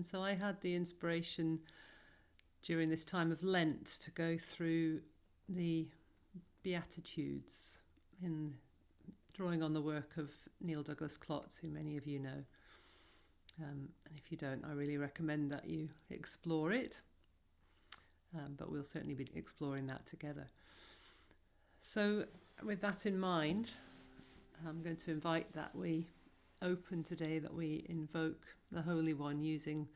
And so I had the inspiration during this time of Lent to go through the Beatitudes, in drawing on the work of Neil Douglas-Klotz, who many of you know. And if you don't, I really recommend that you explore it. But we'll certainly be exploring that together. So with that in mind, I'm going to invite that we open today, that we invoke the Holy One using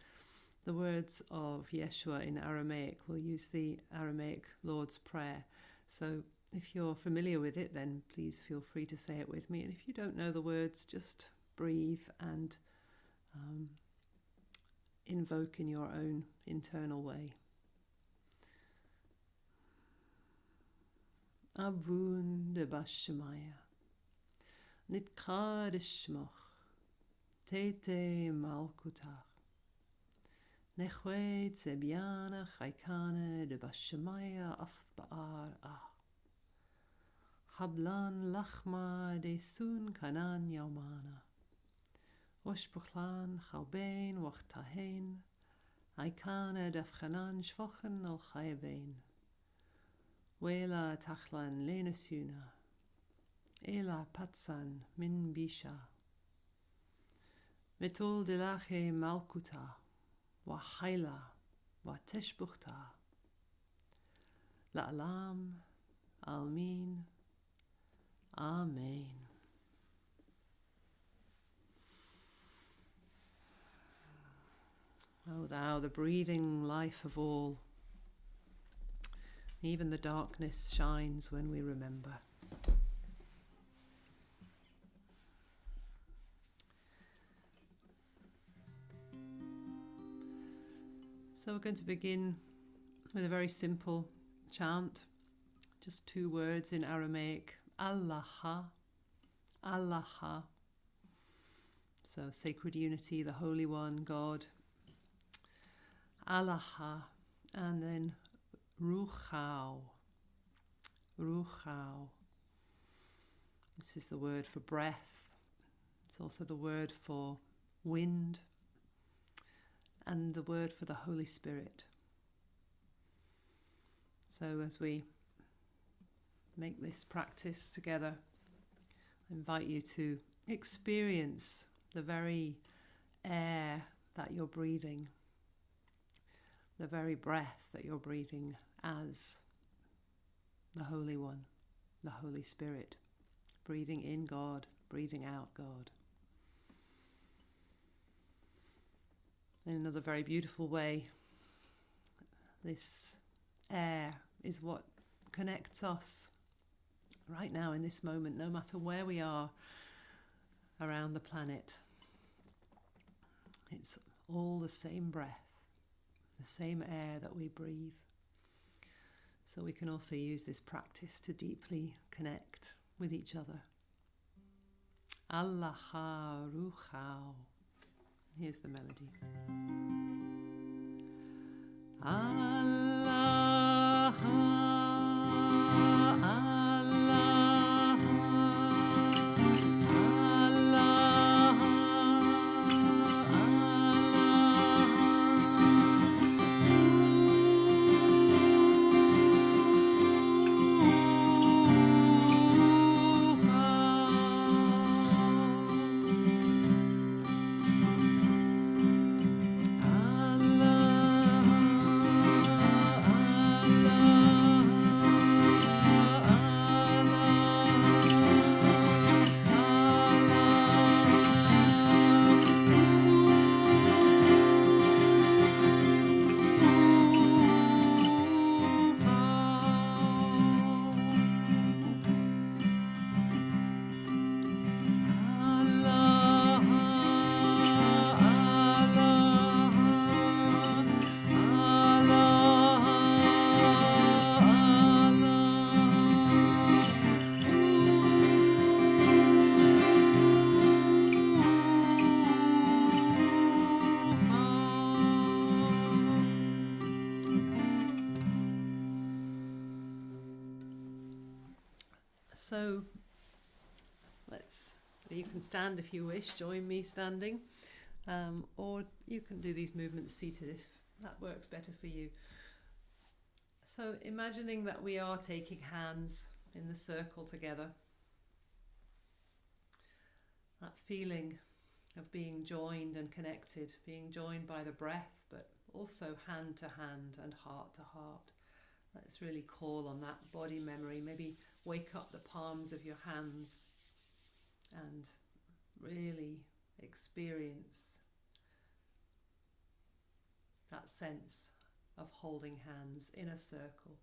the words of Yeshua in Aramaic. We'll use the Aramaic Lord's Prayer. So if you're familiar with it, then please feel free to say it with me. And if you don't know the words, just breathe and invoke in your own internal way. Attuned bashamaya, nitkadishmoch, tete malkutha, nechweit zebiana chaykane de bashamaya afbaar ah. Hablan lachma de sun kanan yaumana. Oshbuchlan chalbein wachtahen. Aikane defchanan shvochen al chayavein. Wela tachlan lenesuna. Ela patsan min bisha. Metul dilache malkutha. Wa haila. Wa teshbuchta. La'alam. Almin. Amen. O thou, the breathing life of all, even the darkness shines when we remember. So we're going to begin with a very simple chant, just 2 words in Aramaic. Alaha, Alaha. So sacred unity, the Holy One, God. Alaha, and then Ruhau, Ruhau. This is the word for breath. It's also the word for wind and the word for the Holy Spirit. So as we make this practice together, I invite you to experience the very air that you're breathing, the very breath that you're breathing as the Holy One, the Holy Spirit, breathing in God, breathing out God. In another very beautiful way, this air is what connects us right now in this moment, no matter where we are around the planet. It's all the same breath, the same air that we breathe. So we can also use this practice to deeply connect with each other. Alaha Ruhau. Here's the melody. So you can stand if you wish, join me standing, or you can do these movements seated if that works better for you. So imagining that we are taking hands in the circle together. That feeling of being joined and connected, being joined by the breath, but also hand to hand and heart to heart. Let's really call on that body memory. Maybe wake up the palms of your hands and really experience that sense of holding hands in a circle.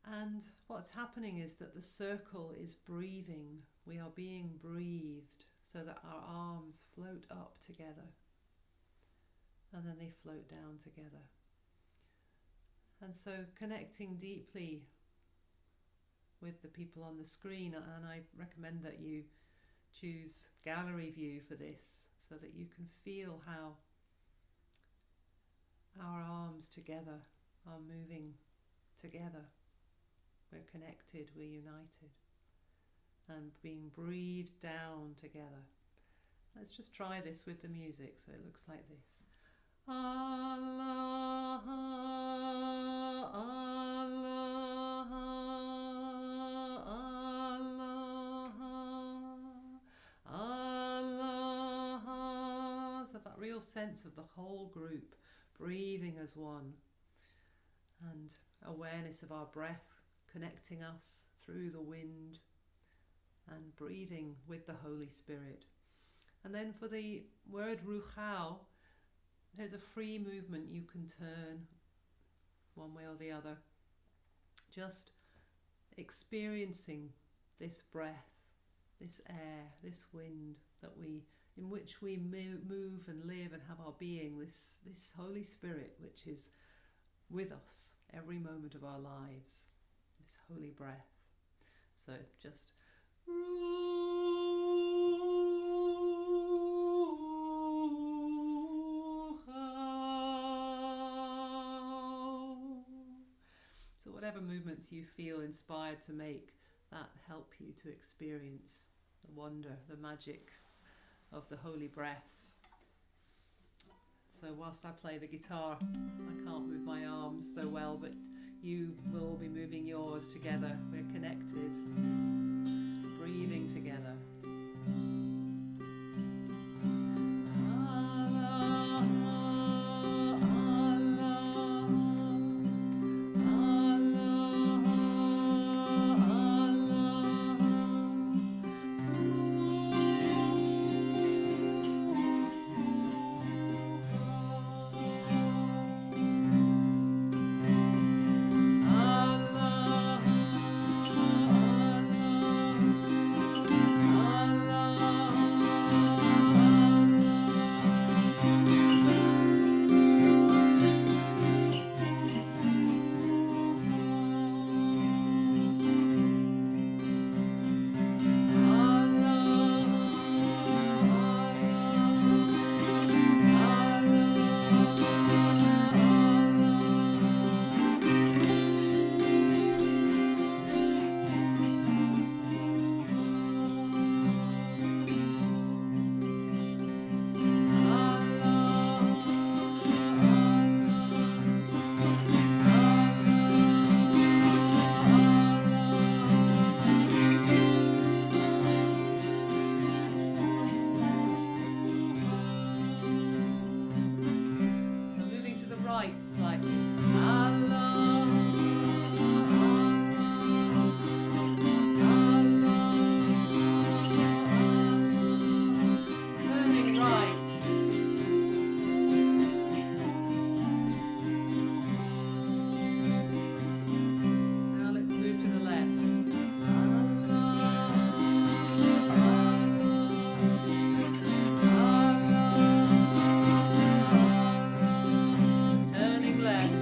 And what's happening is that the circle is breathing. We are being breathed so that our arms float up together and then they float down together. And so connecting deeply with the people on the screen, and I recommend that you choose gallery view for this so that you can feel how our arms together are moving together. We're connected, we're united, and being breathed down together. Let's just try this with the music, so it looks like this. Alaha, Alaha, Alaha, Alaha. So that real sense of the whole group breathing as one, and awareness of our breath connecting us through the wind and breathing with the Holy Spirit. And then for the word Ruhau, there's a free movement. You can turn one way or the other, just experiencing this breath, this air, this wind in which we move and live and have our being, this Holy Spirit which is with us every moment of our lives, this holy breath. So just so whatever movements you feel inspired to make, that help you to experience the wonder, the magic of the holy breath. So whilst I play the guitar, I can't move my arms so well, but you will be moving yours together. We're connected, breathing together. Slightly. Turning right. Now let's move to the left. Turning left.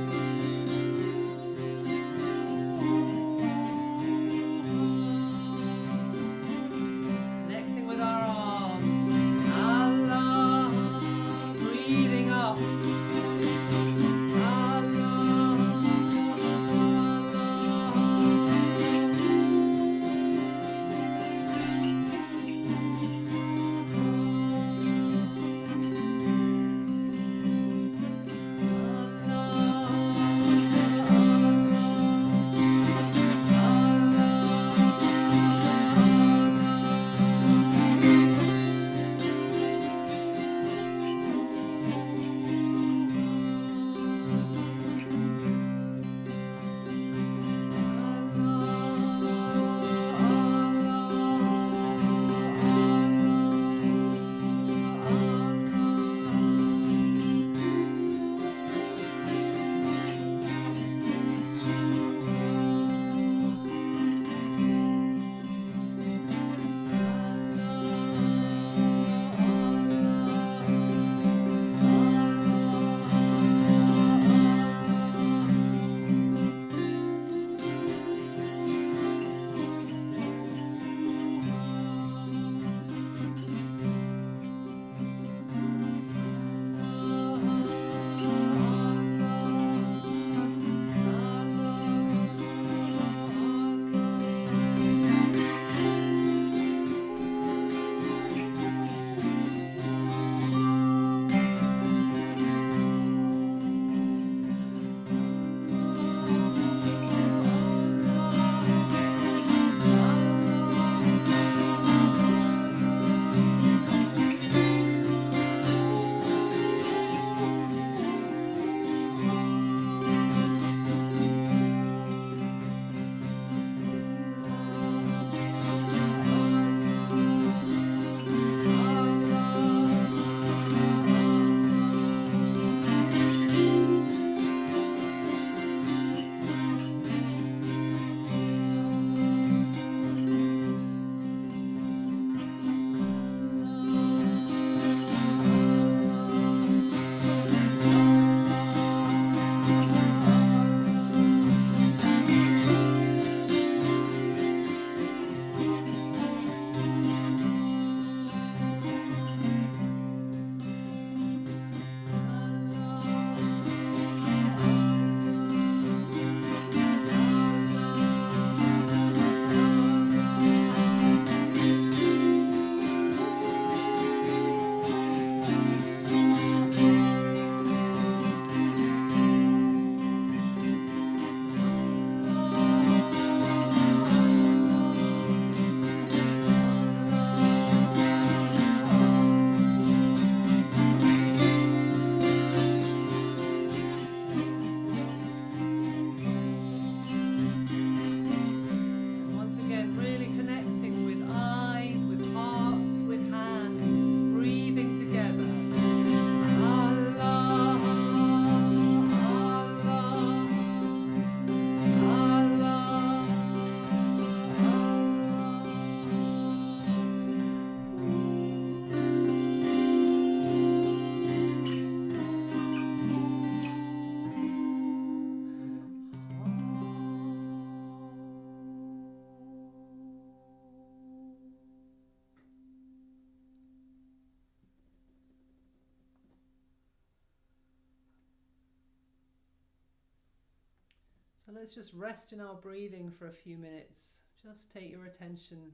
So let's just rest in our breathing for a few minutes. Just take your attention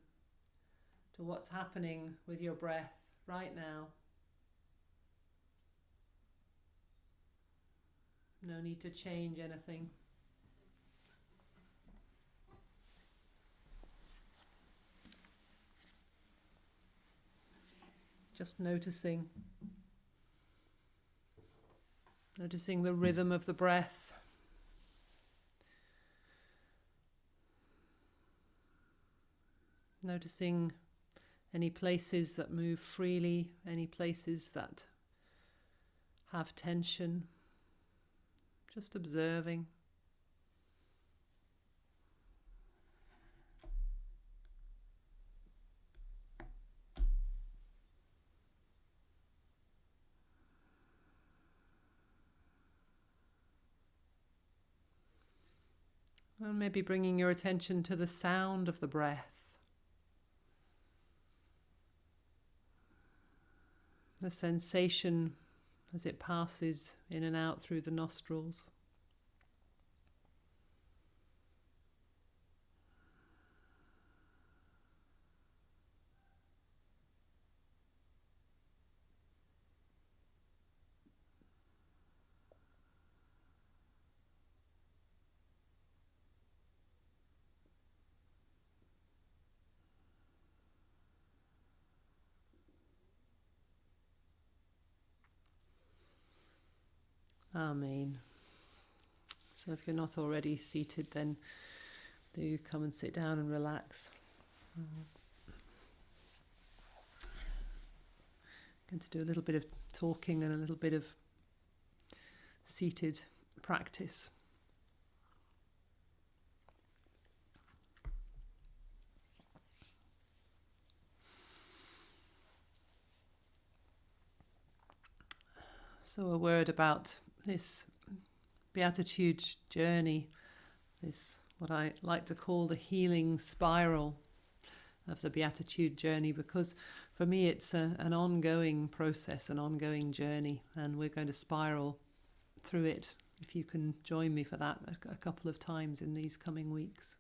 to what's happening with your breath right now. No need to change anything. Just noticing the rhythm of the breath. Noticing any places that move freely, any places that have tension. Just observing. And maybe bringing your attention to the sound of the breath. The sensation as it passes in and out through the nostrils. Amen. So if you're not already seated, then do come and sit down and relax. Going to do a little bit of talking and a little bit of seated practice. So a word about this Beatitude journey, this what I like to call the healing spiral of the Beatitude journey, because for me it's an ongoing process, an ongoing journey, and we're going to spiral through it, if you can join me for that a couple of times in these coming weeks.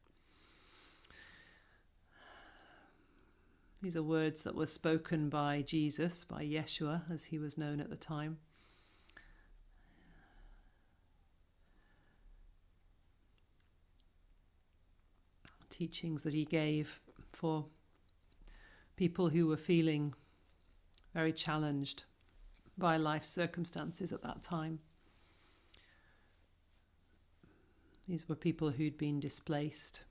These are words that were spoken by Jesus, by Yeshua, as he was known at the time. Teachings that he gave for people who were feeling very challenged by life circumstances at that time. These were people who'd been displaced,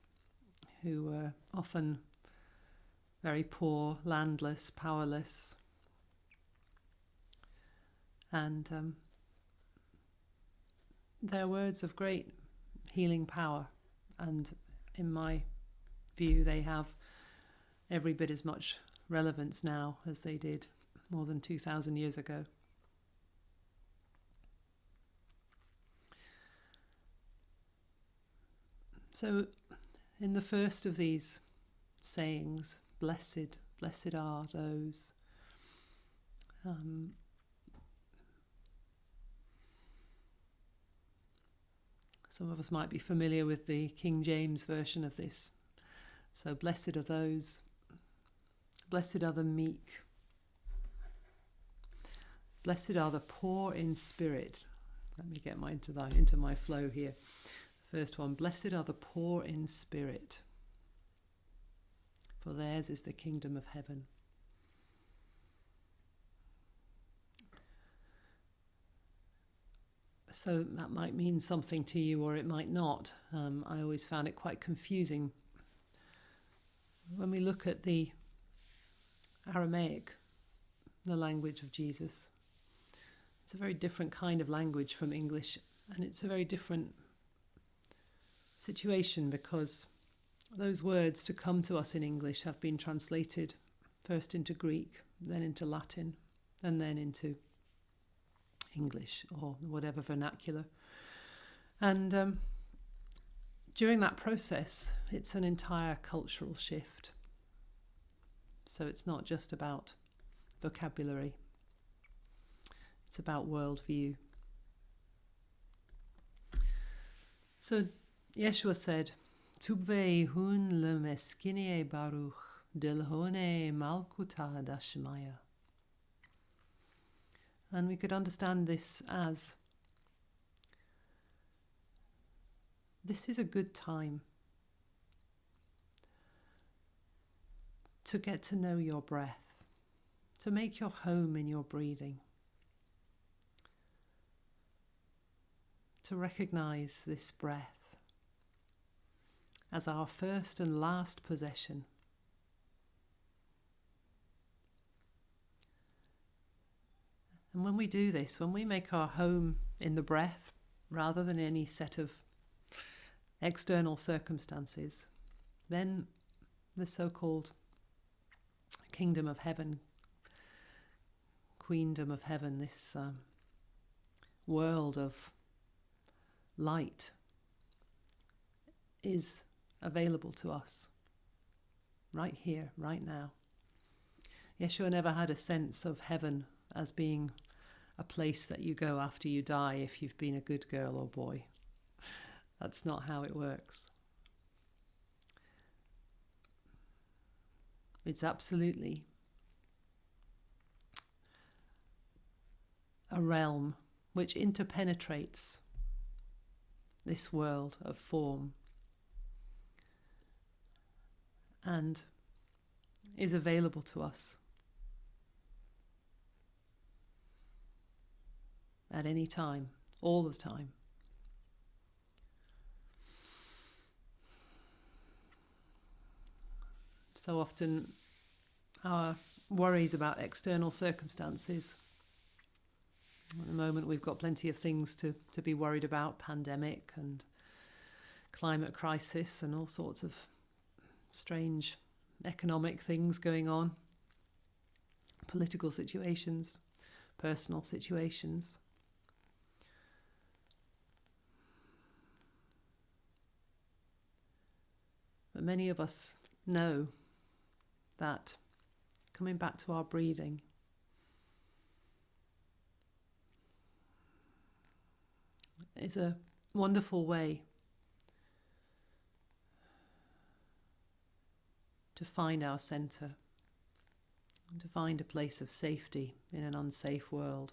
who were often very poor, landless, powerless. And they're words of great healing power, and in my view, they have every bit as much relevance now as they did more than 2,000 years ago. So, in the first of these sayings, blessed are those. Some of us might be familiar with the King James version of this. So blessed are those, blessed are the meek, blessed are the poor in spirit. Let me get into my flow here. First one, blessed are the poor in spirit, for theirs is the kingdom of heaven. So that might mean something to you, or it might not. I always found it quite confusing. When we look at the Aramaic, the language of Jesus, it's a very different kind of language from English, and it's a very different situation, because those words to come to us in English have been translated first into Greek, then into Latin, and then into English or whatever vernacular. And during that process, it's an entire cultural shift. So it's not just about vocabulary, it's about worldview. So Yeshua said, Tubwayhun le meskine baruch, dilhounhie malkutha dashmaya. And we could understand this as, this is a good time to get to know your breath, to make your home in your breathing, to recognize this breath as our first and last possession. And when we do this, when we make our home in the breath rather than any set of external circumstances, then the so-called kingdom of heaven, queendom of heaven, this world of light is available to us right here, right now. Yeshua never had a sense of heaven as being a place that you go after you die if you've been a good girl or boy. That's not how it works. It's absolutely a realm which interpenetrates this world of form and is available to us at any time, all the time. So often our worries about external circumstances, at the moment we've got plenty of things to be worried about, pandemic and climate crisis and all sorts of strange economic things going on, political situations, personal situations. But many of us know that coming back to our breathing is a wonderful way to find our center and to find a place of safety in an unsafe world.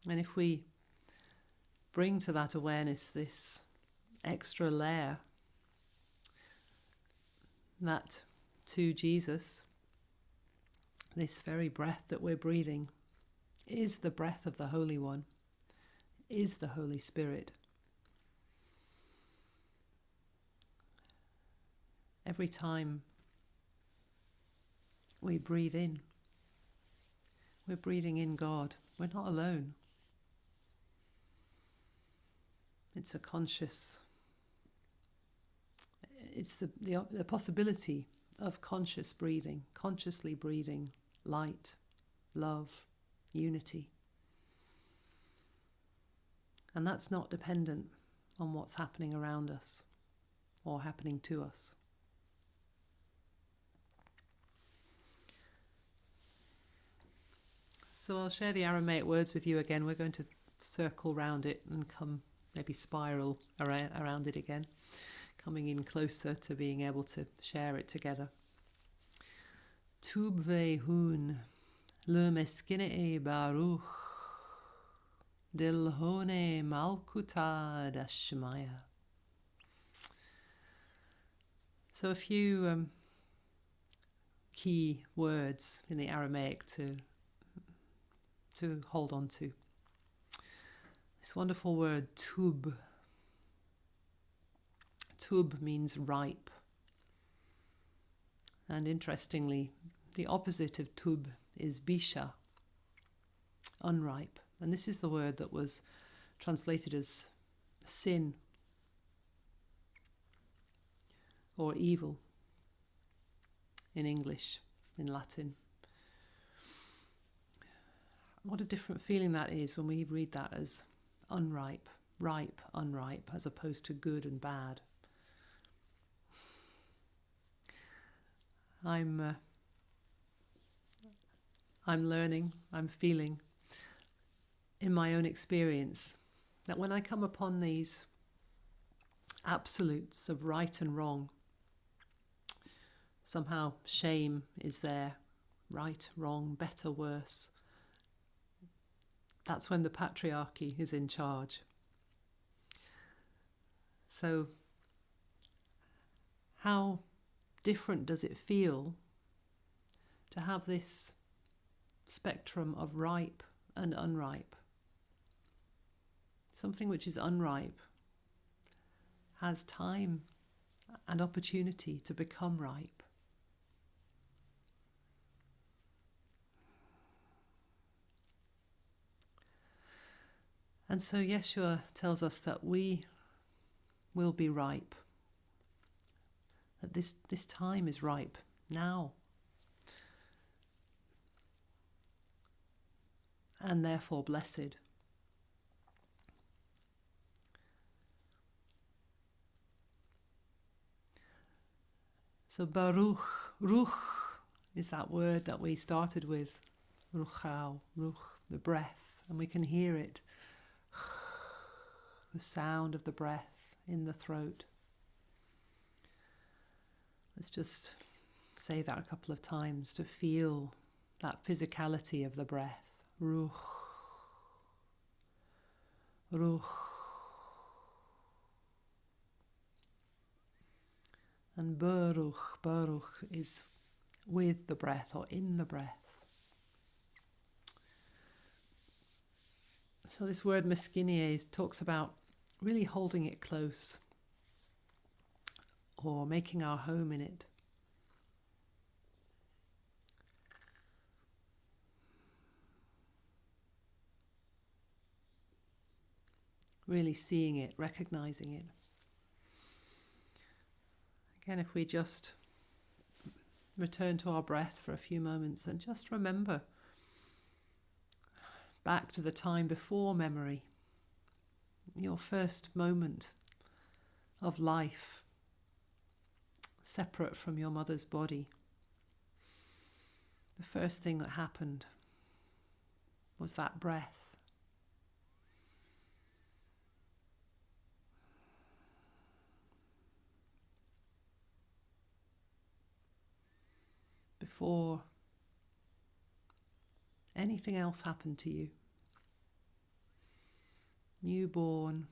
And if we bring to that awareness this extra layer, that to Jesus, this very breath that we're breathing is the breath of the Holy One, is the Holy Spirit. Every time we breathe in, we're breathing in God. We're not alone. It's a conscious, it's the possibility of conscious breathing, consciously breathing light, love, unity. And that's not dependent on what's happening around us or happening to us. So I'll share the Aramaic words with you again. We're going to circle round it and come maybe spiral around it again, coming in closer to being able to share it together. Tubwayhun le meskine baruch, dilhounhie malkutha dashmaya. So a few key words in the Aramaic to hold on to. This wonderful word, tub. Tub means ripe. And interestingly, the opposite of tub is bisha, unripe. And this is the word that was translated as sin or evil in English, in Latin. What a different feeling that is when we read that as unripe, ripe, unripe, as opposed to good and bad. I'm learning, I'm feeling in my own experience that when I come upon these absolutes of right and wrong, somehow shame is there, right, wrong, better, worse. That's when the patriarchy is in charge. So how different does it feel to have this spectrum of ripe and unripe? Something which is unripe has time and opportunity to become ripe. And so Yeshua tells us that we will be ripe, that this time is ripe now, and therefore blessed. So Baruch, Ruch, is that word that we started with, Ruhau, Ruch, the breath, and we can hear it, the sound of the breath in the throat. Let's just say that a couple of times to feel that physicality of the breath. Ruch, Ruch. And Baruch, Baruch is with the breath or in the breath. So this word meskinie talks about really holding it close or making our home in it. Really seeing it, recognizing it. Again, if we just return to our breath for a few moments and just remember back to the time before memory, your first moment of life, separate from your mother's body. The first thing that happened was that breath. Before anything else happened to you. Newborn,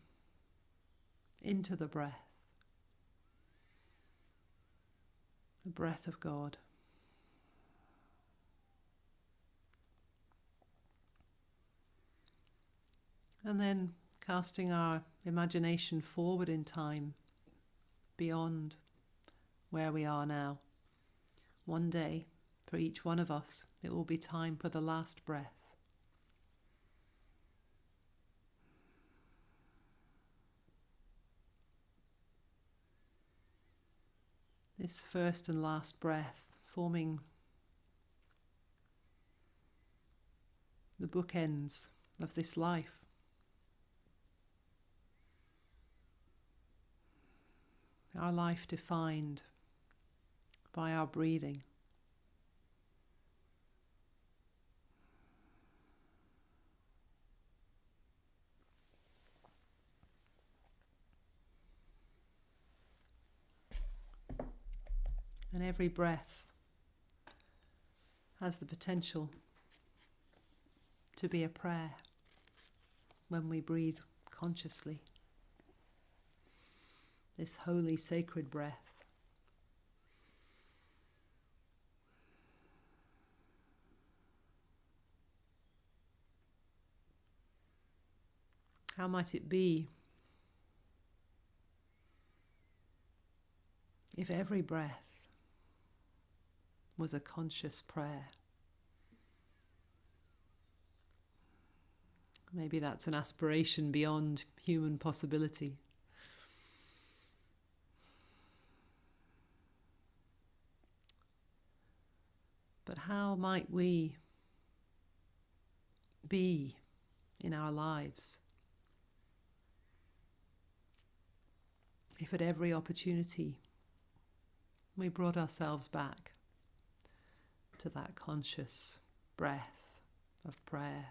into the breath of God. And then casting our imagination forward in time, beyond where we are now. One day, for each one of us, it will be time for the last breath. This first and last breath forming the bookends of this life. Our life defined by our breathing. And every breath has the potential to be a prayer when we breathe consciously. This holy, sacred breath. How might it be if every breath was a conscious prayer? Maybe that's an aspiration beyond human possibility. But how might we be in our lives if at every opportunity we brought ourselves back to that conscious breath of prayer?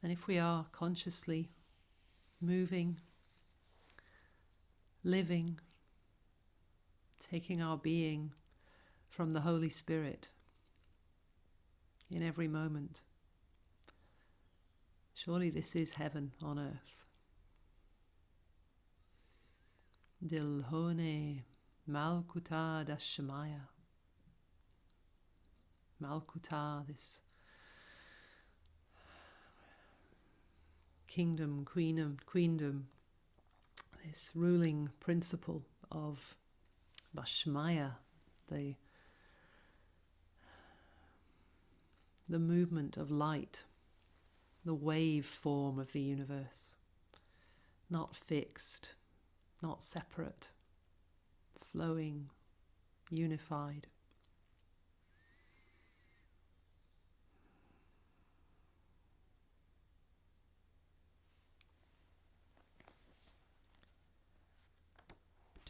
And if we are consciously moving, living, taking our being from the Holy Spirit in every moment, surely this is heaven on earth. Dilhounhie, malkutha dashamaya. Malkutha, this queendom, this ruling principle of Bashmaya, the movement of light, the wave form of the universe, not fixed, not separate, flowing, unified.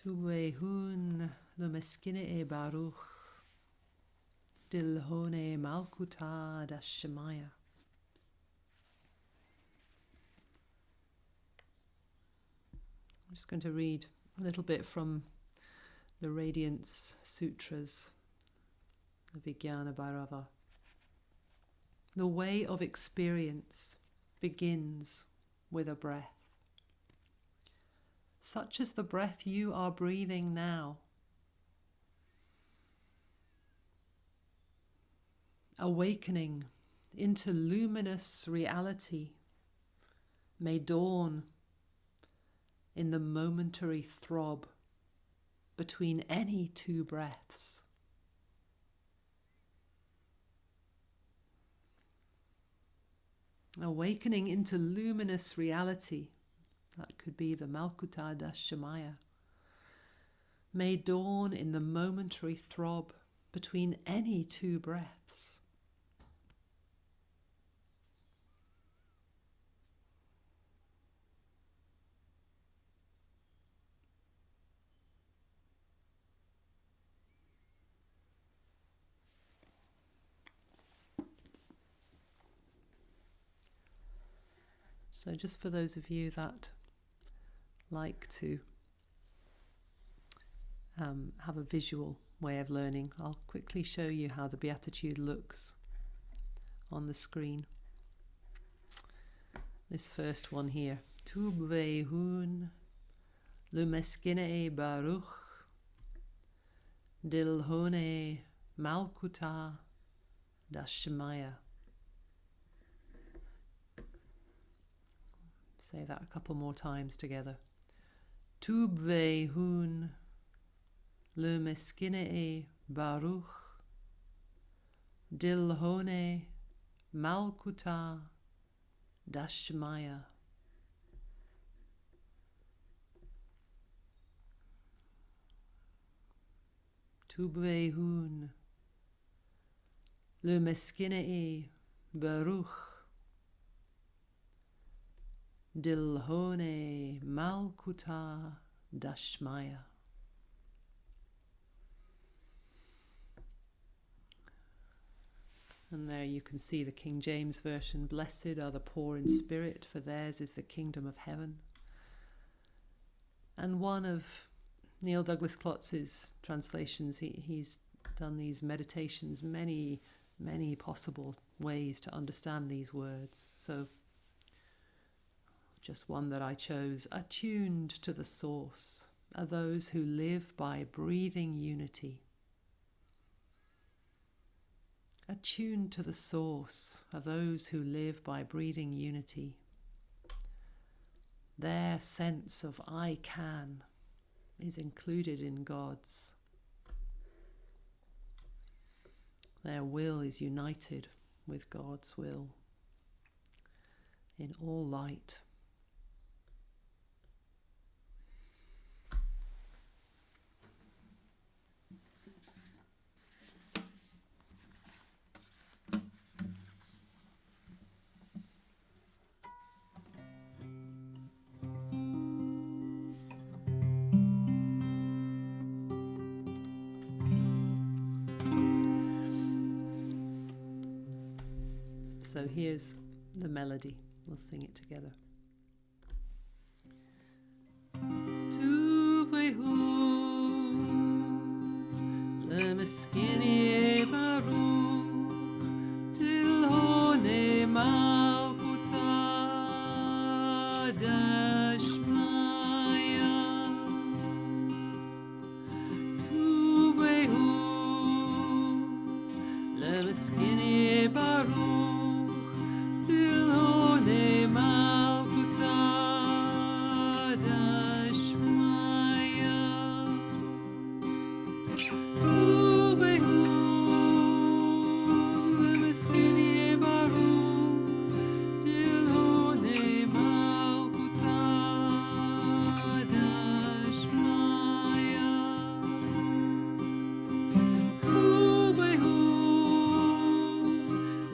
Tubwayhun lumeskine baruch dilhounhie malkutha dashamaya. I'm just going to read a little bit from the Radiance Sutras, the Vijnana Bhairava. The way of experience begins with a breath, such as the breath you are breathing now. Awakening into luminous reality may dawn in the momentary throb between any two breaths. Awakening into luminous reality, that could be the malkutha dashamaya, may dawn in the momentary throb between any two breaths. So just for those of you that like to have a visual way of learning, I'll quickly show you how the Beatitude looks on the screen. This first one here. Tubwayhun lumeskine baruch dilhounhie malkutha dashamaya. Say that a couple more times together. Tubwayhun lumeskine baruch dilhounhie malkutha dashamaya. Tubwayhun lumeskine baruch dilhounhie malkutha dashamaya. And there you can see the King James Version. Blessed are the poor in spirit, for theirs is the kingdom of heaven. And one of Neil Douglas-Klotz's translations, he's done these meditations, many possible ways to understand these words. So just one that I chose. Attuned to the source are those who live by breathing unity. Attuned to the source are those who live by breathing unity. Their sense of I can is included in God's. Their will is united with God's will in all light. So here's the melody. We'll sing it together. Tubwayhun lemeskini baruch dilhounhie malkutha dashmaya. Tubwayhun lemeskini baruch dilhounhie malkutha dashmaya. Tubwayhun lemeskini baruch dilhounhie malkutha dashmaya. Tubwayhun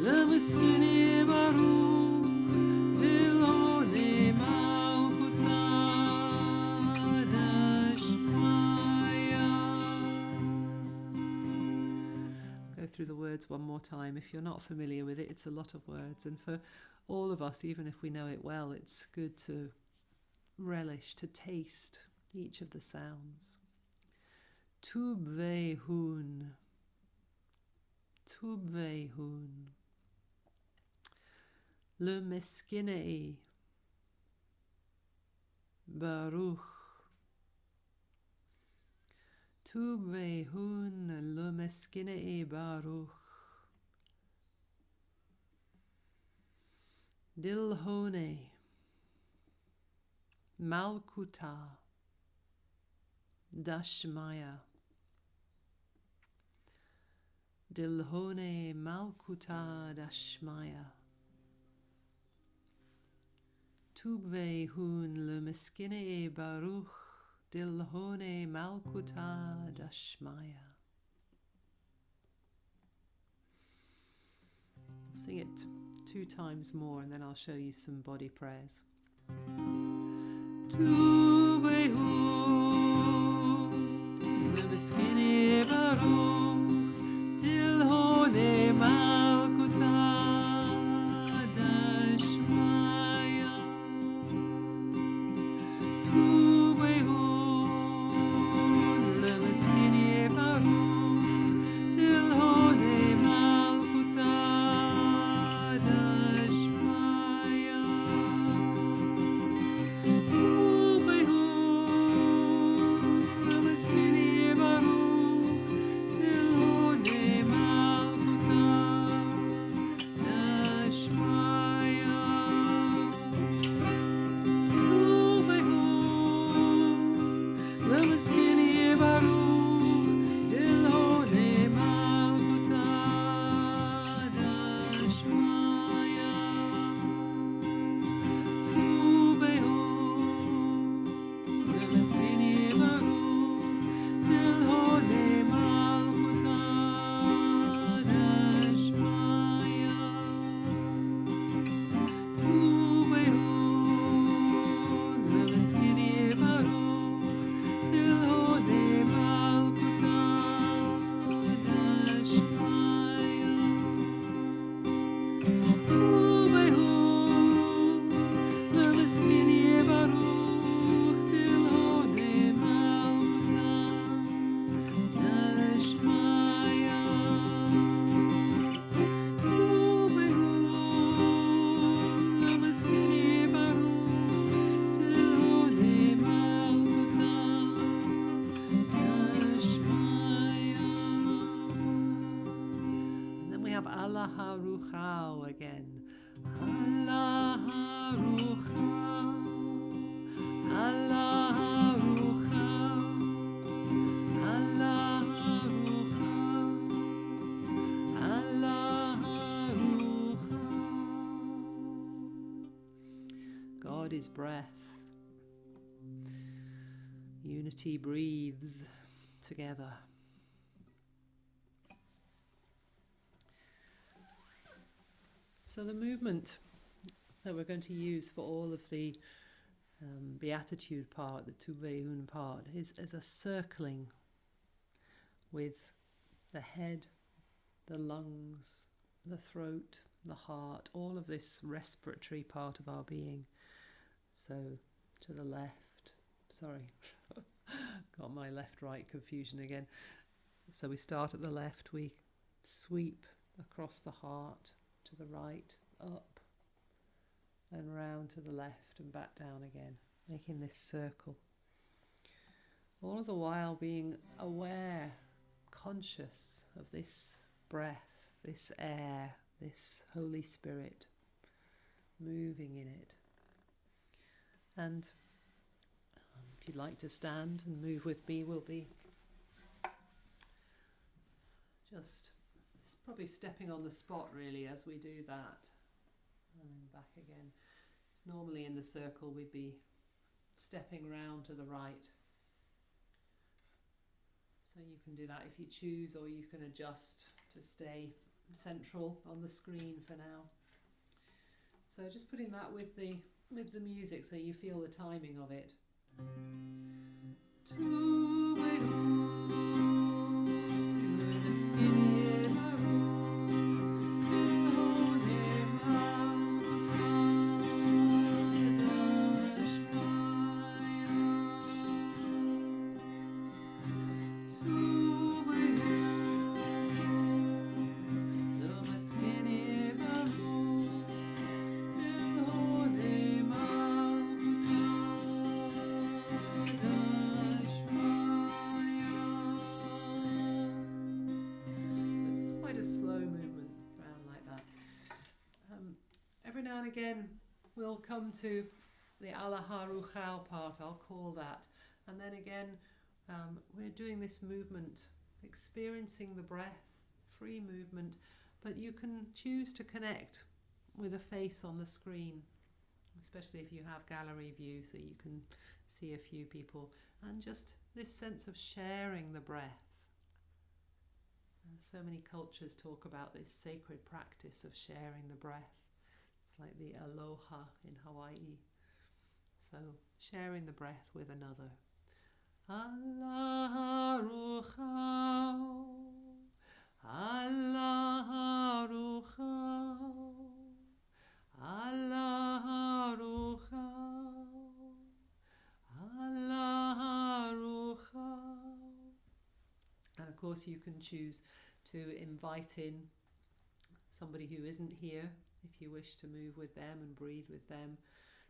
lemeskini baruch dilhounhie malkutha dashmaya. Go through the words one more time. If you're not familiar with it, it's a lot of words, and for all of us, even if we know it well, it's good to relish, to taste each of the sounds. Tubwayhun, Tubwayhun, le meskinei baruch. Tubwayhun le meskinei baruch. Dilhounhie malkutha dashmaya. Dilhounhie malkutha dashmaya. Tubwayhun le meskinei baruch dilhounhie malkutha dashmaya. Sing it 2 times more, and then I'll show you some body prayers. Tubwayhun lemeskini baruch dilhounhie malkutha dashmaya. Tubwayhun lemeskini baruch dilhounhie malkutha dashmaya. Alaha Ruhau again. Alaha Ruhau, Alaha Ruhau, Alaha Ruhau, Alaha Ruhau. God is breath. Unity breathes together. So the movement that we're going to use for all of the Beatitude part, the Tubwayhun part, is as a circling with the head, the lungs, the throat, the heart, all of this respiratory part of our being. So to the left, sorry, got my left-right confusion again. So we start at the left, we sweep across the heart to the right, up and round to the left and back down again, making this circle. All of the while being aware, conscious of this breath, this air, this Holy Spirit moving in it. And if you'd like to stand and move with me, we'll be just probably stepping on the spot really as we do that. And then back again. Normally in the circle we'd be stepping round to the right. So you can do that if you choose, or you can adjust to stay central on the screen for now. So just putting that with the music so you feel the timing of it. Again, we'll come to the Alaha Ruhau part, I'll call that. And then again, we're doing this movement, experiencing the breath, free movement, but you can choose to connect with a face on the screen, especially if you have gallery view so you can see a few people, and just this sense of sharing the breath. And so many cultures talk about this sacred practice of sharing the breath. It's like the Aloha in Hawaii. So sharing the breath with another. Alaha Ruhau, Alaha Ruhau, Alaha Ruhau, Alaha Ruhau. And of course you can choose to invite in somebody who isn't here, if you wish to move with them and breathe with them.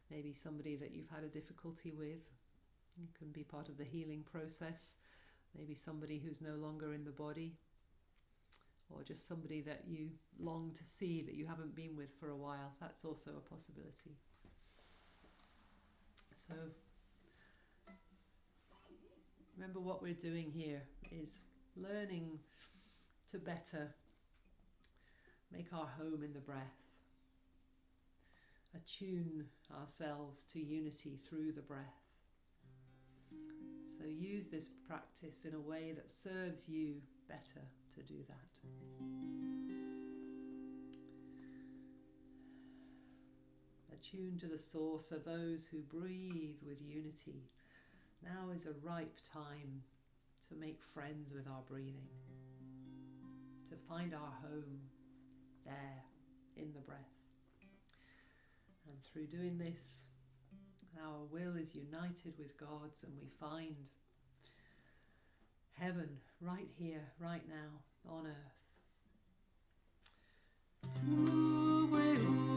Maybe somebody that you've had a difficulty with. You can be part of the healing process. Maybe somebody who's no longer in the body, or just somebody that you long to see that you haven't been with for a while. That's also a possibility. So remember, what we're doing here is learning to better make our home in the breath. Attune ourselves to unity through the breath. So use this practice in a way that serves you better to do that. Attune to the source of those who breathe with unity. Now is a ripe time to make friends with our breathing, to find our home there in the breath. And through doing this, our will is united with God's, and we find heaven right here, right now, on earth. Tubwayhun.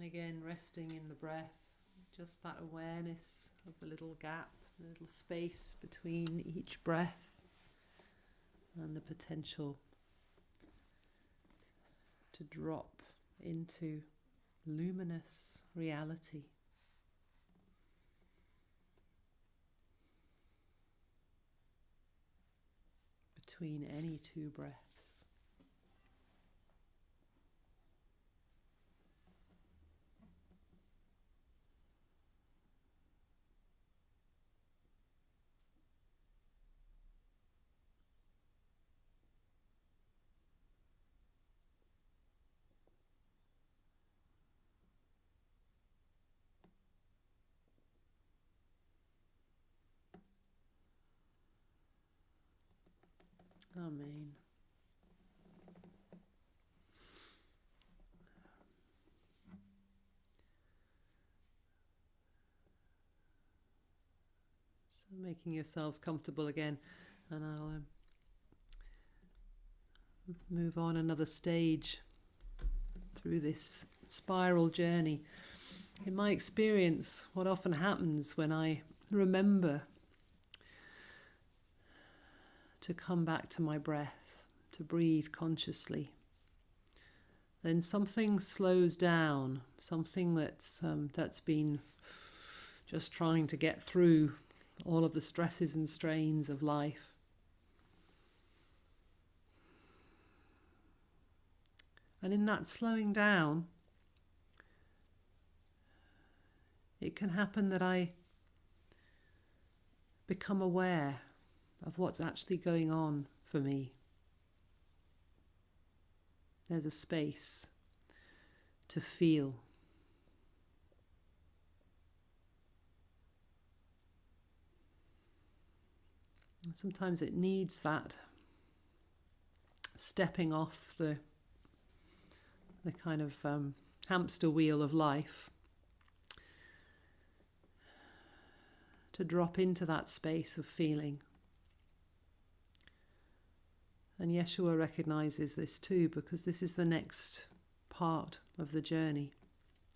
And again, resting in the breath, just that awareness of the little gap, the little space between each breath, and the potential to drop into luminous reality. Between any two breaths. Amen. So making yourselves comfortable again, and I'll move on another stage through this spiral journey. In my experience, what often happens when I remember to come back to my breath, to breathe consciously, then something slows down, something that's been just trying to get through all of the stresses and strains of life. And in that slowing down, it can happen that I become aware of what's actually going on for me. There's a space to feel. And sometimes it needs that stepping off the kind of hamster wheel of life to drop into that space of feeling. And Yeshua recognizes this too, because this is the next part of the journey.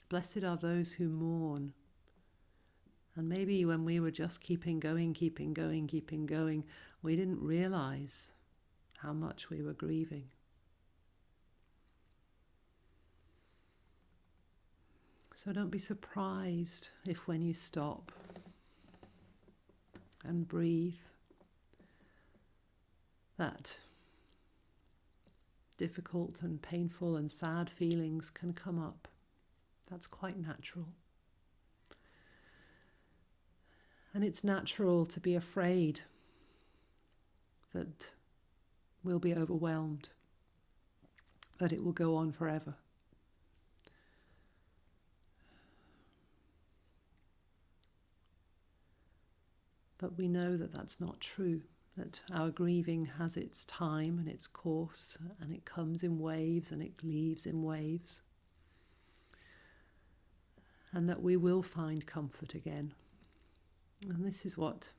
Blessed are those who mourn. And maybe when we were just keeping going, we didn't realize how much we were grieving. So don't be surprised if when you stop and breathe, that difficult and painful and sad feelings can come up. That's quite natural. And it's natural to be afraid that we'll be overwhelmed, that it will go on forever. But we know that that's not true, that our grieving has its time and its course, and it comes in waves and it leaves in waves, and that we will find comfort again. And this is what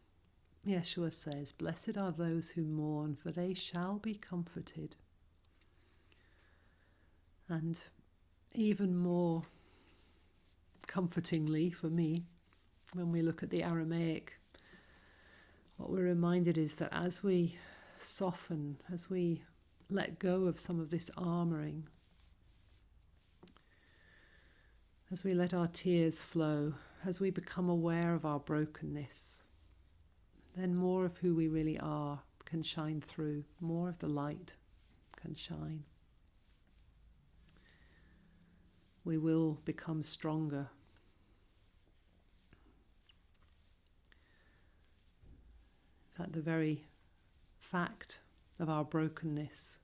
Yeshua says, blessed are those who mourn, for they shall be comforted. And even more comfortingly for me, when we look at the Aramaic, what we're reminded is that as we soften, as we let go of some of this armouring, as we let our tears flow, as we become aware of our brokenness, then more of who we really are can shine through, more of the light can shine. We will become stronger. In fact, the very fact of our brokenness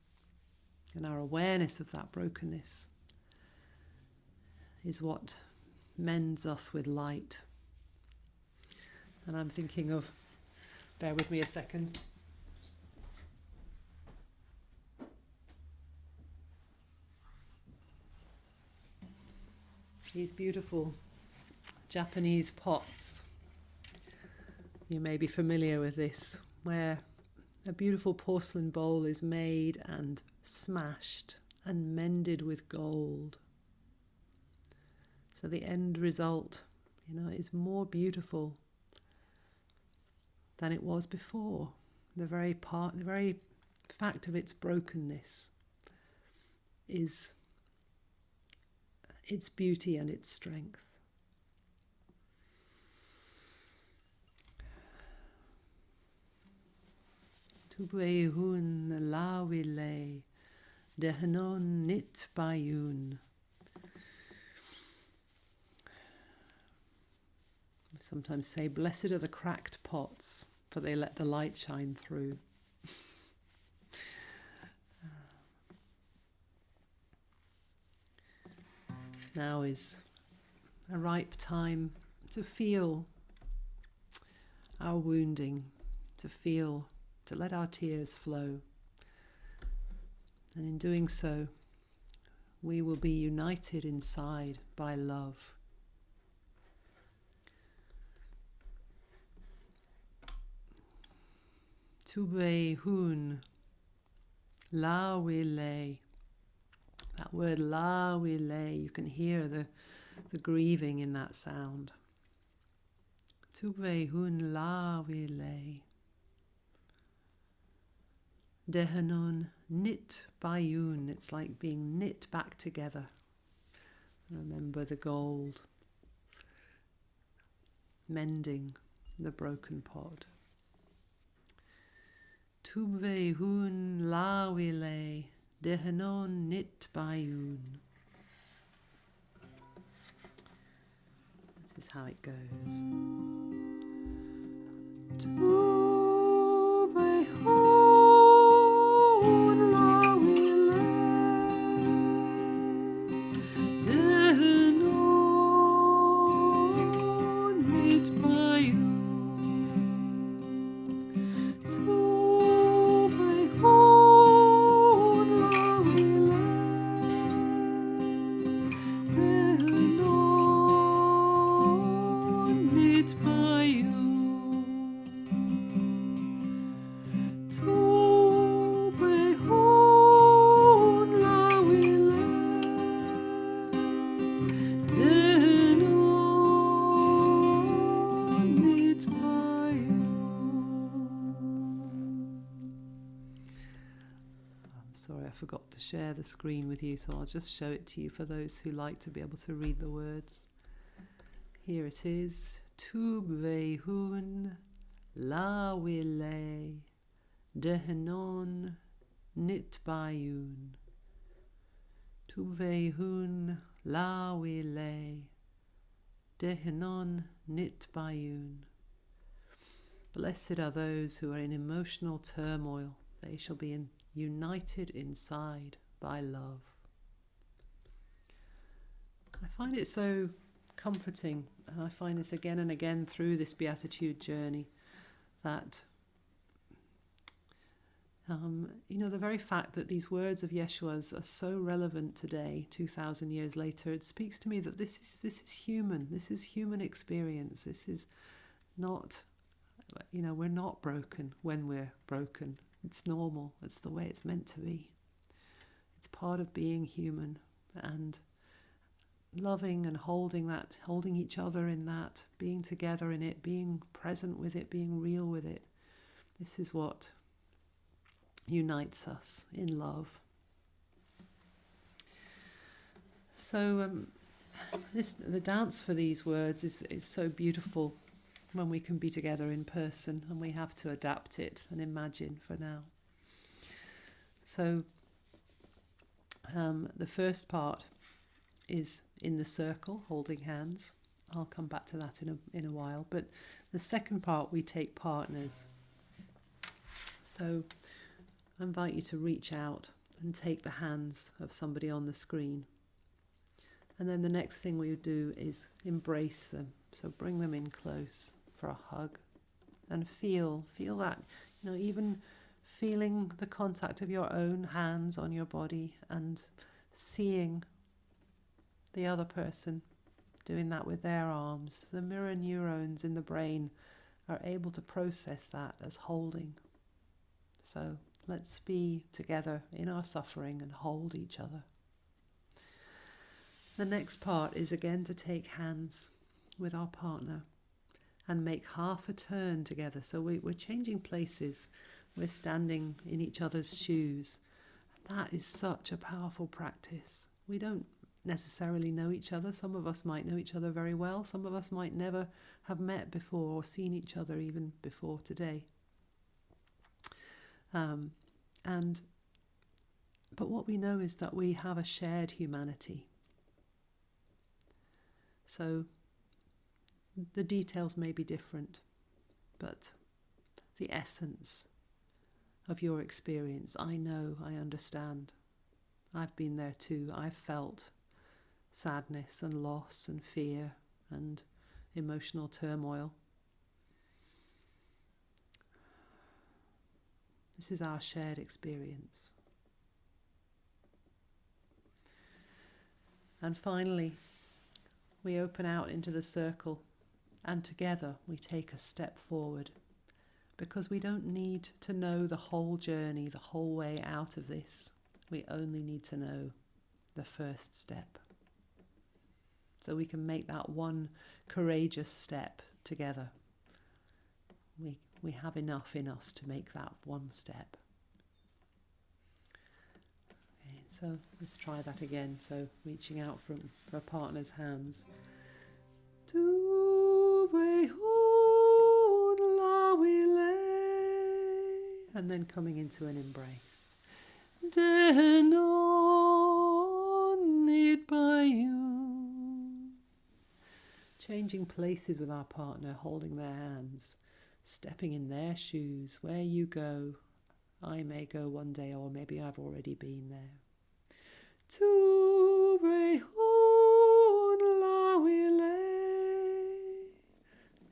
and our awareness of that brokenness is what mends us with light. And I'm thinking of, bear with me a second. These beautiful Japanese pots. You may be familiar with this, where a beautiful porcelain bowl is made and smashed and mended with gold. So the end result, is more beautiful than it was before. The very fact of its brokenness is its beauty and its strength. Tubwayhun lawile netbayun. Sometimes say, blessed are the cracked pots, for they let the light shine through. Now is a ripe time to feel our wounding, to let our tears flow. And in doing so, we will be united inside by love. Tubwayhun lawile. That word lawile, you can hear the grieving in that sound. Tubwayhun lawile. Netbayun. It's like being knit back together. Remember the gold. Mending the broken pot. Tubwayhun lawile netbayun. This is how it goes. Tubwayhun lawile netbayun. Sorry, I forgot to share the screen with you, so I'll just show it to you for those who like to be able to read the words. Here it is. Tubwayhun lawile netbayun. Tubwayhun lawile netbayun. Blessed are those who are in emotional turmoil. They shall be united inside by love. I find it so comforting, and I find this again and again through this Beatitude journey, that the very fact that these words of Yeshua's are so relevant today, 2,000 years later, it speaks to me that this is human. This is human experience. This is not, we're not broken when we're broken. It's normal. It's the way it's meant to be. It's part of being human, and loving and holding each other in that, being together in it, being present with it, being real with it. This is what unites us in love. So the dance for these words is so beautiful when we can be together in person, and we have to adapt it and imagine for now. So the first part is in the circle, holding hands. I'll come back to that in a while. But the second part, we take partners. So I invite you to reach out and take the hands of somebody on the screen. And then the next thing we do is embrace them. So bring them in close for a hug, and feel that, even feeling the contact of your own hands on your body, and seeing the other person doing that with their arms. The mirror neurons in the brain are able to process that as holding. So let's be together in our suffering and hold each other. The next part is again to take hands with our partner and make half a turn together. So we're changing places. We're standing in each other's shoes. That is such a powerful practice. We don't necessarily know each other. Some of us might know each other very well. Some of us might never have met before or seen each other even before today. But what we know is that we have a shared humanity. So the details may be different, but the essence of your experience, I know, I understand. I've been there too. I've felt sadness and loss and fear and emotional turmoil. This is our shared experience. And finally, we open out into the circle, and together we take a step forward, because we don't need to know the whole journey, the whole way out of this. We only need to know the first step. So we can make that one courageous step together. We have enough in us to make that one step. Okay, so let's try that again. So reaching out from a partner's hands. Tubwayhun, lawile. And then coming into an embrace. Netbayun. Changing places with our partner, holding their hands, stepping in their shoes. Where you go, I may go one day, or maybe I've already been there. Tubwayhun, lawile.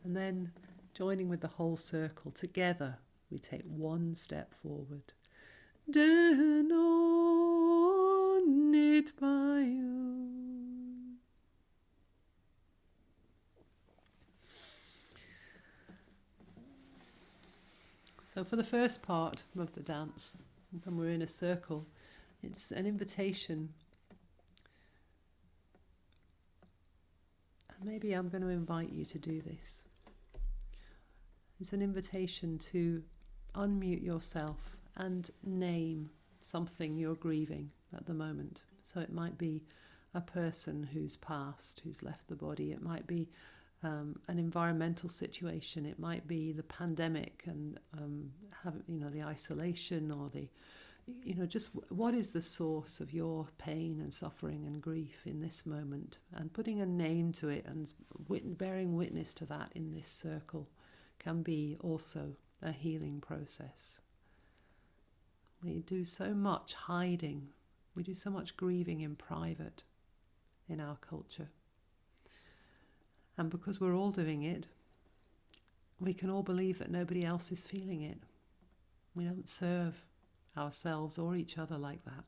And then joining with the whole circle, together we take one step forward. Netbayun. So for the first part of the dance, when we're in a circle, it's an invitation. And maybe I'm going to invite you to do this. It's an invitation to unmute yourself and name something you're grieving at the moment. So it might be a person who's passed, who's left the body. It might be an environmental situation. It might be the pandemic and the isolation, or just what is the source of your pain and suffering and grief in this moment, and putting a name to it and bearing witness to that in this circle can be also a healing process. We do so much hiding. We do so much grieving in private in our culture. And because we're all doing it, we can all believe that nobody else is feeling it. We don't serve ourselves or each other like that.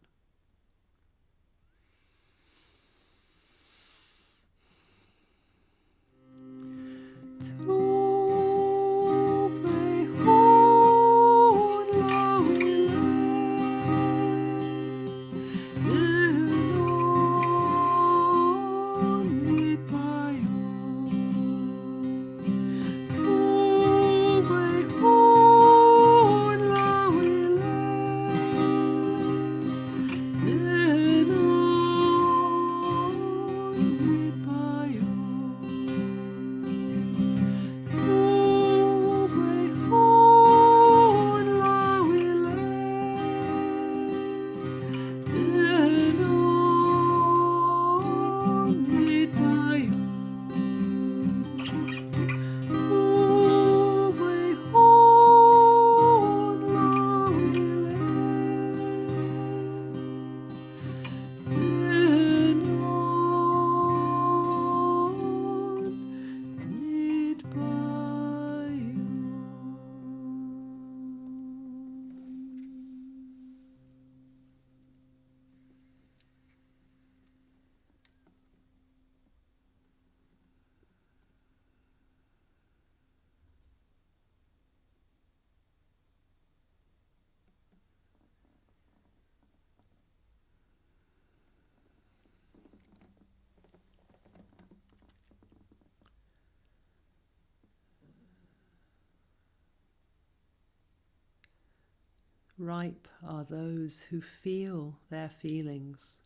ripe are those who feel their feelings,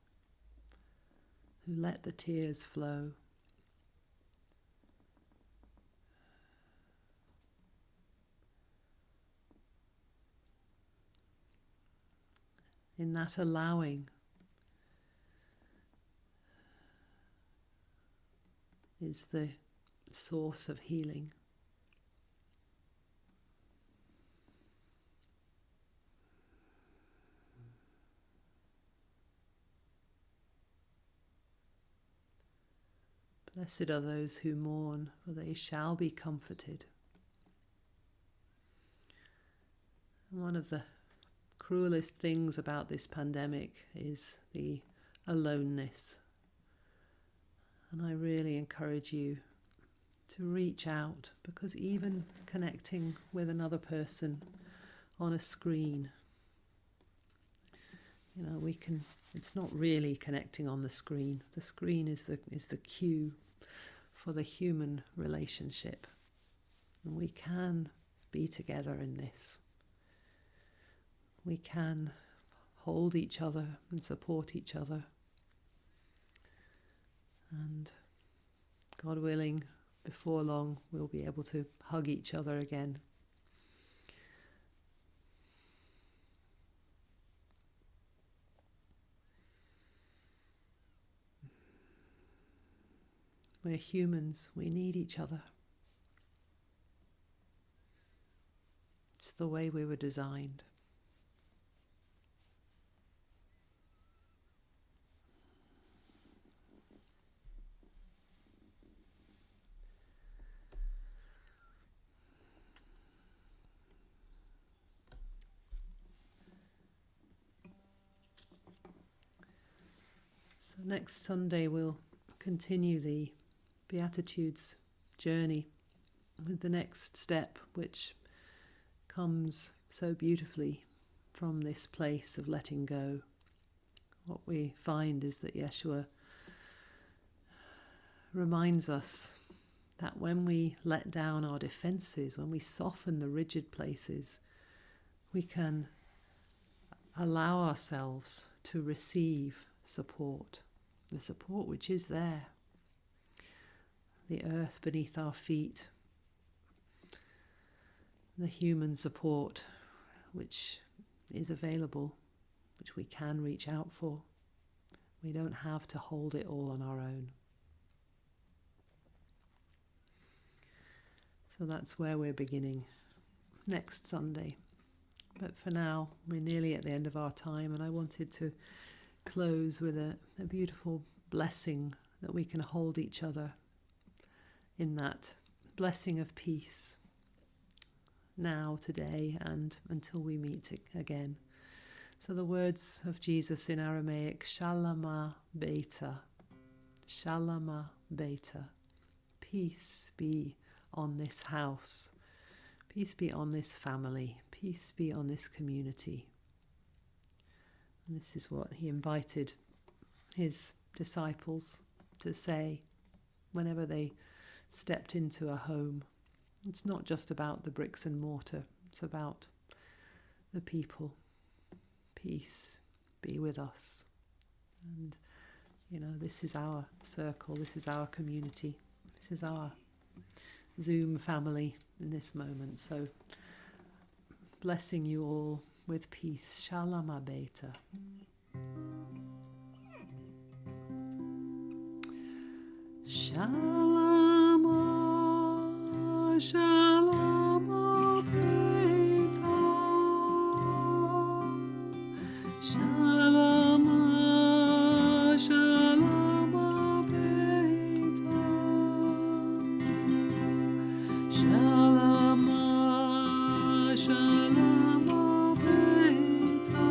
who let the tears flow. In that allowing is the source of healing. Blessed are those who mourn, for they shall be comforted. And one of the cruelest things about this pandemic is the aloneness. And I really encourage you to reach out, because even connecting with another person on a screen, it's not really connecting on the screen. The screen is the cue for the human relationship. And we can be together in this. We can hold each other and support each other. And God willing, before long, we'll be able to hug each other again. We're humans, we need each other. It's the way we were designed. So next Sunday we'll continue the Beatitudes journey with the next step, which comes so beautifully from this place of letting go. What we find is that Yeshua reminds us that when we let down our defenses, when we soften the rigid places, we can allow ourselves to receive support, the support which is there, the earth beneath our feet, the human support which is available, which we can reach out for. We don't have to hold it all on our own. So that's where we're beginning next Sunday. But for now, we're nearly at the end of our time, and I wanted to close with a beautiful blessing that we can hold each other in, that blessing of peace now, today, and until we meet again. So the words of Jesus in Aramaic, Shalama, Bayta, Shalama, Bayta. Peace be on this house, peace be on this family, peace be on this community. And this is what he invited his disciples to say whenever they stepped into a home. It's not just about the bricks and mortar, it's about the people. Peace be with us. And, this is our circle, this is our community, this is our Zoom family in this moment. So, blessing you all with peace. Shalama Bayta. Shalama, Shalama Bayta. Shalama, Shalama Bayta. Shalama, Shalama Bayta.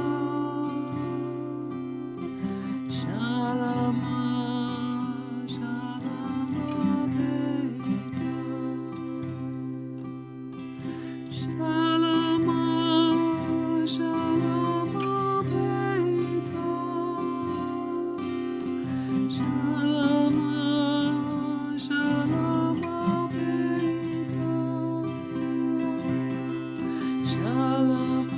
Shalama, Shalama Bayta. Shalama, Shalama Bayta. Shalama, Shalama Bayta. Shalama,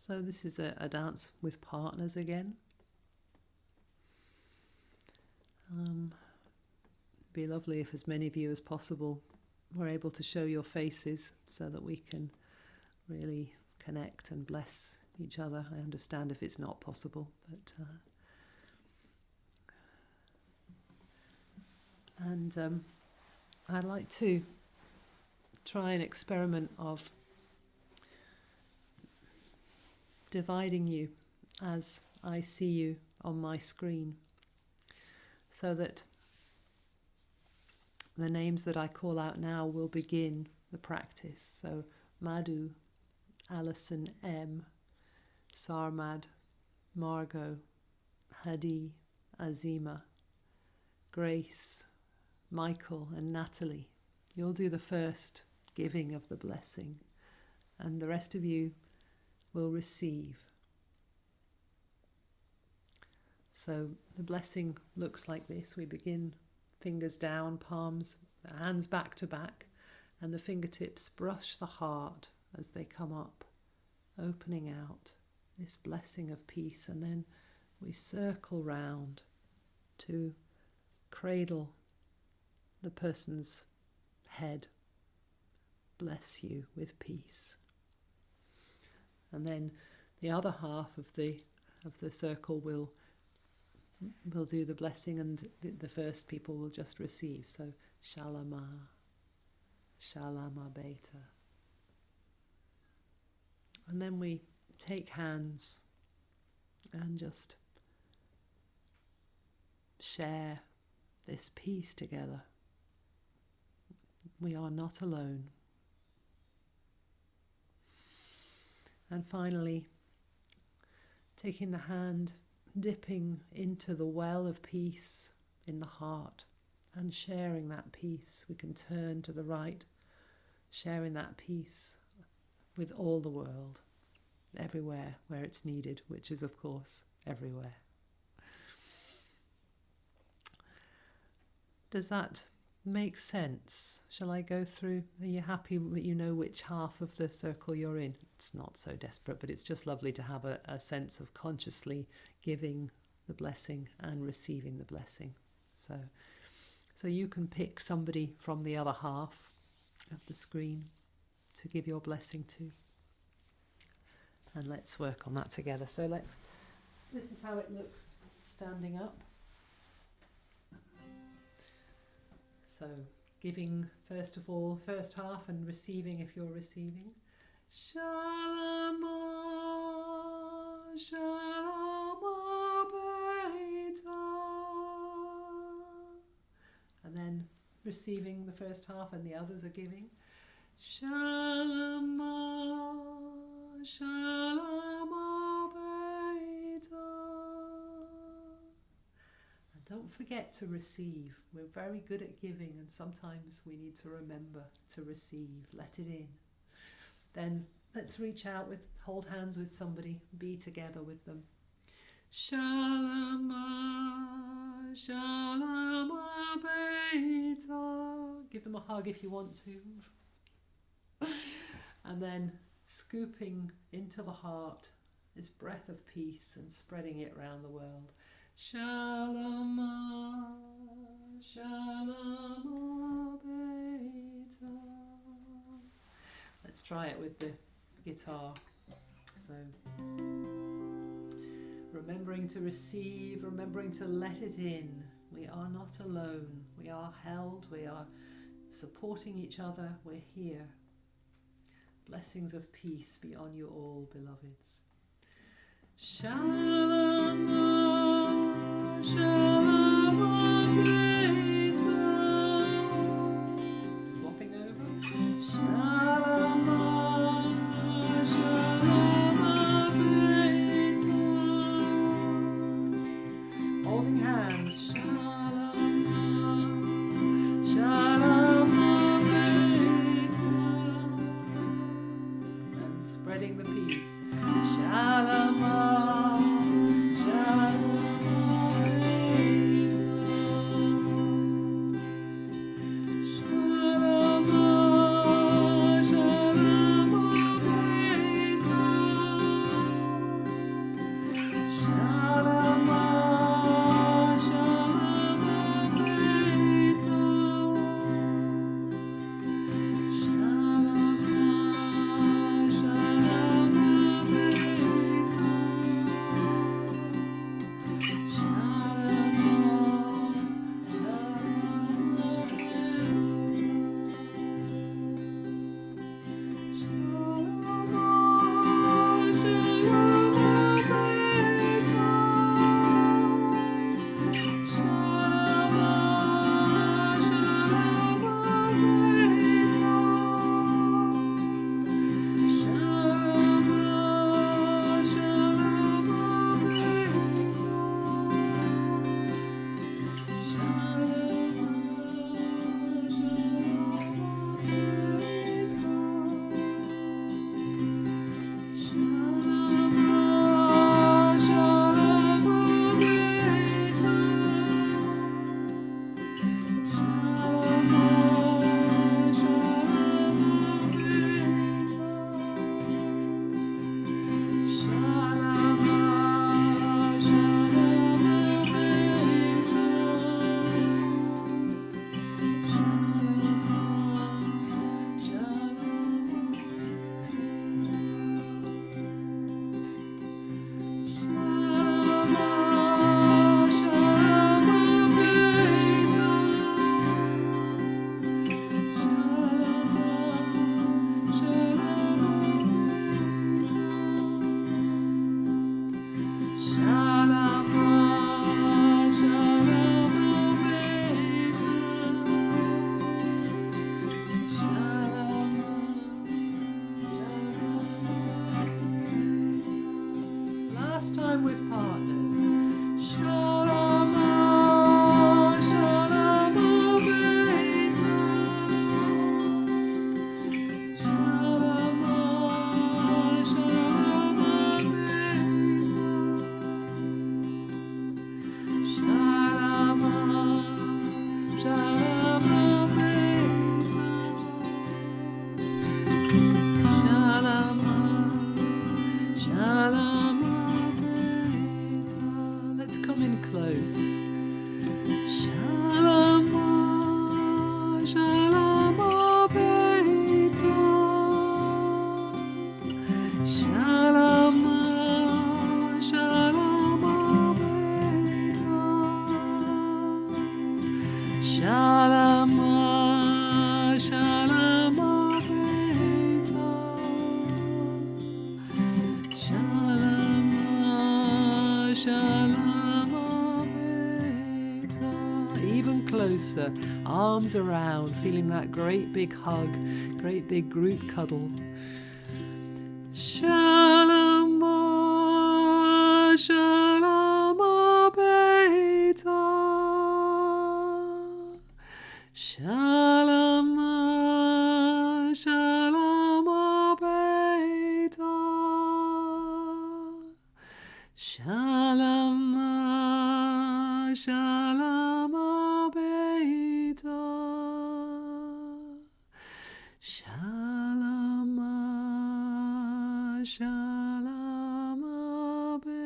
So this is a dance with partners again. Be lovely if as many of you as possible were able to show your faces so that we can really connect and bless each other. I understand if it's not possible, but I'd like to try an experiment of dividing you as I see you on my screen, so that the names that I call out now will begin the practice. So Madhu, Alison M, Sarmad, Margot, Hadi, Azima, Grace, Michael and Natalie. You'll do the first giving of the blessing, and the rest of you will receive. So the blessing looks like this. We begin fingers down, palms, hands back to back, and the fingertips brush the heart as they come up, opening out this blessing of peace. And then we circle round to cradle the person's head. Bless you with peace. And then the other half of the circle will do the blessing, and the first people will just receive. So Shalama, Shalama Bayta. And then we take hands and just share this peace together. We are not alone. And finally, taking the hand, dipping into the well of peace in the heart and sharing that peace. We can turn to the right, sharing that peace with all the world, everywhere where it's needed, which is, of course, everywhere. Does that make sense? Shall I go through? Are you happy that you know which half of the circle you're in? It's not so desperate, but it's just lovely to have a sense of consciously giving the blessing and receiving the blessing. So you can pick somebody from the other half of the screen to give your blessing to. And let's work on that together. So this is how it looks standing up. So giving first of all, first half, and receiving if you're receiving. Shalama, Shalama Bayta. And then receiving the first half and the others are giving. Shalama, Shalama Bayta. Don't forget to receive. We're very good at giving, and sometimes we need to remember to receive. Let it in. Then let's reach out, hold hands with somebody, be together with them. Shalama, Shalama Bayta. Give them a hug if you want to. And then scooping into the heart this breath of peace and spreading it around the world. Shalama, Shalama Bayta. Let's try it with the guitar. So, remembering to receive, remembering to let it in. We are not alone. We are held. We are supporting each other. We're here. Blessings of peace be on you all, beloveds. Shalama. Shalama Bayta. Swapping over. Shalama, Shalama Bayta. Holding hands. Shalama, Shalama Bayta. And spreading the peace. Shalama, Shalama. Shalama, Shalama Bayta. Shalama, Shalama Bayta. Even closer, arms around, feeling that great big hug, great big group cuddle. Shalama, Shalama Bayta. Shalama, Shalama Bayta. Shalama, Shalama Bayta. Shalama, Shalama Bayta.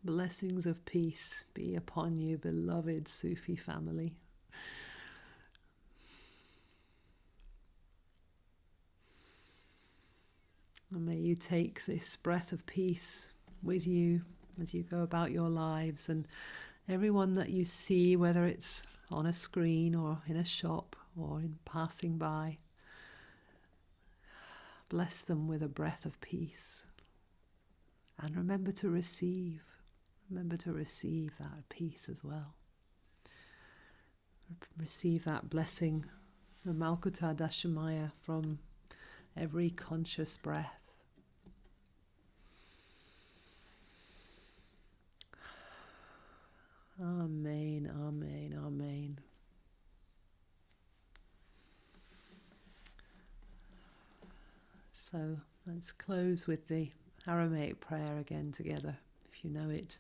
Blessings of peace be upon you, beloved Sufi family. And may you take this breath of peace with you as you go about your lives, and everyone that you see, whether it's on a screen or in a shop or in passing by, bless them with a breath of peace. And remember to receive that peace as well. Receive that blessing, the malkutha dashamaya, from every conscious breath. Amen, amen, amen. So let's close with the Aramaic prayer again together. If you know it,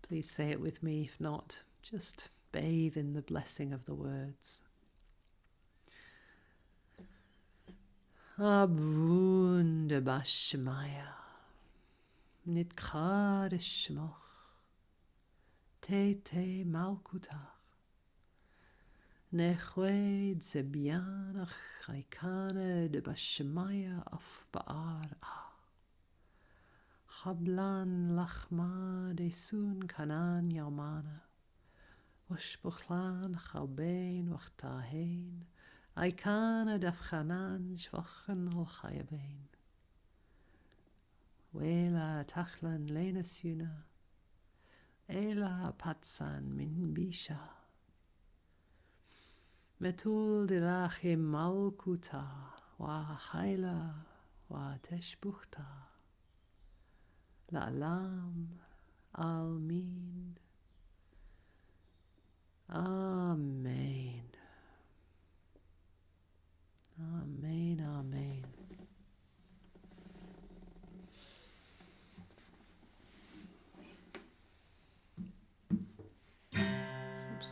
please say it with me. If not, just bathe in the blessing of the words. Attuned bashmaya, nitkar shmoch, te malkutha, nechwed zebyan chaykane de bashmaya af baar ah. Hablan lachma de sun kanan yamana, ushbuchlan chalbein wachtahein, Aikana dafchanan shvachen al chayabein. Wela tachlan lenasuna, ela patsan min bisha. Metul dilachim malkutha, wa haila, wa teshbuchta. La'alam, almin. Amen. Amen, amen. Oops.